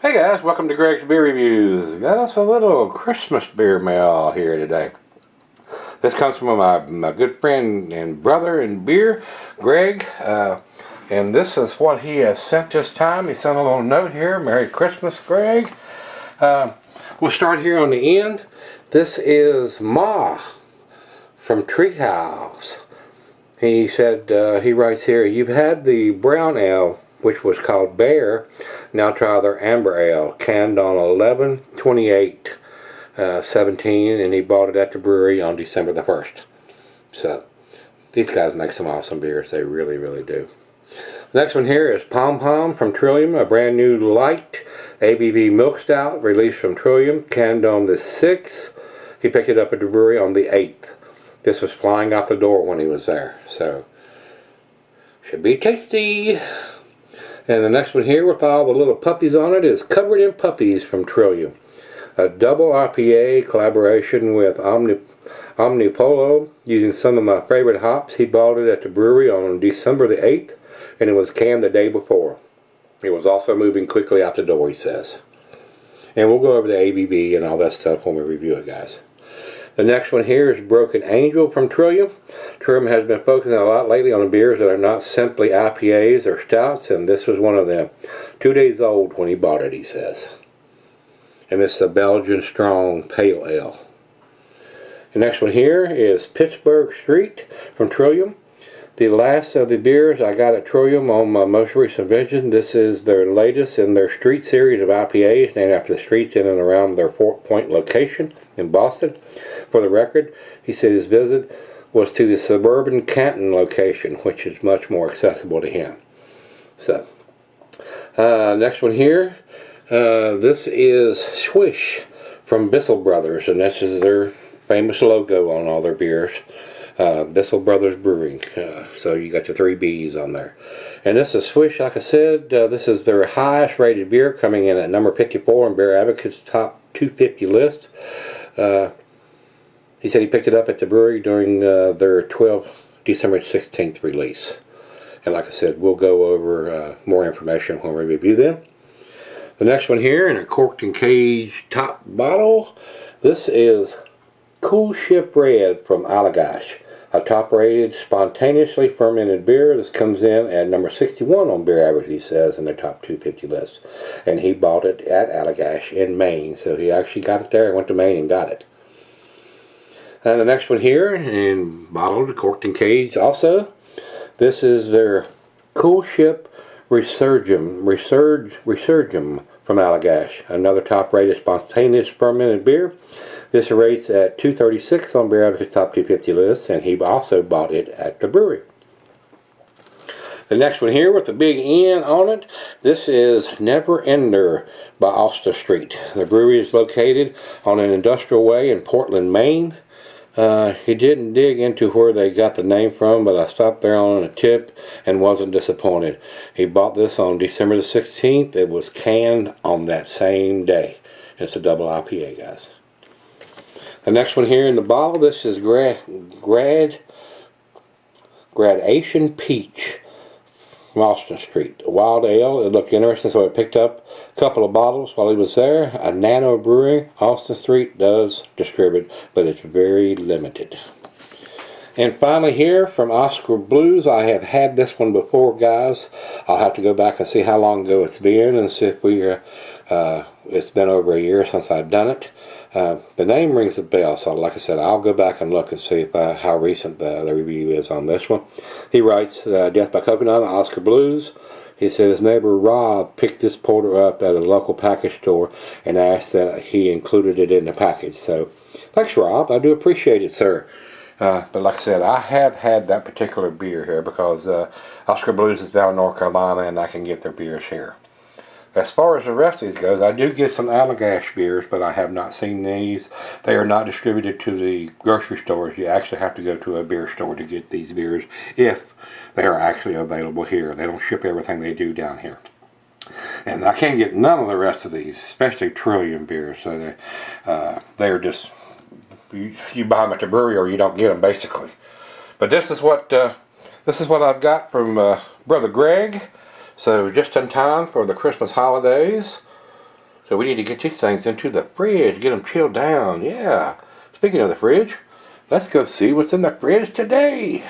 Hey guys, welcome to Greg's Beer Reviews. Got us a little Christmas beer mail here today. This comes from my good friend and brother in beer, Greg. And this is what he has sent this time. He sent a little note here. Merry Christmas, Greg. We'll start here on the end. This is Ma from Treehouse. He said, he writes here, you've had the brown ale, which was called Bear. Now try their amber ale, canned on 11/28/17, and he bought it at the brewery on December the 1st. So these guys make some awesome beers. They really, really do. The next one here is Pom Pom from Trillium, a brand new light ABV milk stout released from Trillium, canned on the 6th. He picked it up at the brewery on the 8th. This was flying out the door when he was there, so should be tasty. And the next one here with all the little puppies on it is Covered in Puppies from Trillium. A double IPA collaboration with Omnipolo using some of my favorite hops. He bought it at the brewery on December the 8th and it was canned the day before. It was also moving quickly out the door, he says. And we'll go over the ABV and all that stuff when we review it, guys. The next one here is Broken Angel from Trillium. Trillium has been focusing a lot lately on beers that are not simply IPAs or stouts, and this was one of them. 2 days old when he bought it, he says. And this is a Belgian Strong Pale Ale. The next one here is Pittsburgh Street from Trillium. The last of the beers I got at Trillium on my most recent vision. This is their latest in their street series of IPAs, named after the streets in and around their Fort Point location in Boston. For the record, he said his visit was to the suburban Canton location, which is much more accessible to him. So, next one here, this is Swish from Bissell Brothers, and this is their famous logo on all their beers. Bissell Brothers Brewing, so you got your 3 B's on there. And this is Swish, like I said, this is their highest rated beer, coming in at number 54 on Beer Advocate's top 250 list. He said he picked it up at the brewery during their December 16th release. And like I said, we'll go over more information when we review them. The next one here, in a corked and caged top bottle, this is Cool Ship Red from Allagash, a top-rated, spontaneously fermented beer. This comes in at number 61 on Beer Average, he says, in their top 250 list. And he bought it at Allagash in Maine, so he actually got it there and went to Maine and got it. And the next one here, in bottled, corked, and caged also, this is their Cool Ship Resurgam from Allagash, another top-rated, spontaneous fermented beer. This rates at 236 on Beer Advocate's top 250 list, and he also bought it at the brewery. The next one here with the big N on it, this is Never Ender by Austin Street. The brewery is located on an industrial way in Portland, Maine. He didn't dig into where they got the name from, but I stopped there on a tip and wasn't disappointed. He bought this on December the 16th. It was canned on that same day. It's a double IPA, guys. The next one here in the bottle, this is Gradation Peach from Austin Street. A wild ale. It looked interesting, so I picked up a couple of bottles while he was there. A Nano Brewing, Austin Street does distribute, but it's very limited. And finally here from Oscar Blues, I have had this one before, guys. I'll have to go back and see how long ago it's been and see if it's been over a year since I've done it. The name rings a bell, so like I said, I'll go back and look and see if how recent the review is on this one. He writes, Death by Coconut, Oscar Blues. He said his neighbor Rob picked this porter up at a local package store and asked that he included it in the package. So, thanks, Rob. I do appreciate it, sir. But like I said, I have had that particular beer here because Oscar Blues is down in North Carolina and I can get their beers here. As far as the rest of these goes, I do get some Allagash beers, but I have not seen these. They are not distributed to the grocery stores. You actually have to go to a beer store to get these beers if they are actually available here. They don't ship everything they do down here. And I can't get none of the rest of these, especially Trillium beers. So they're just, you buy them at the brewery or you don't get them, basically. But this is what I've got from Brother Greg. So just in time for the Christmas holidays. So we need to get these things into the fridge, get them chilled down. Yeah. Speaking of the fridge, let's go see what's in the fridge today.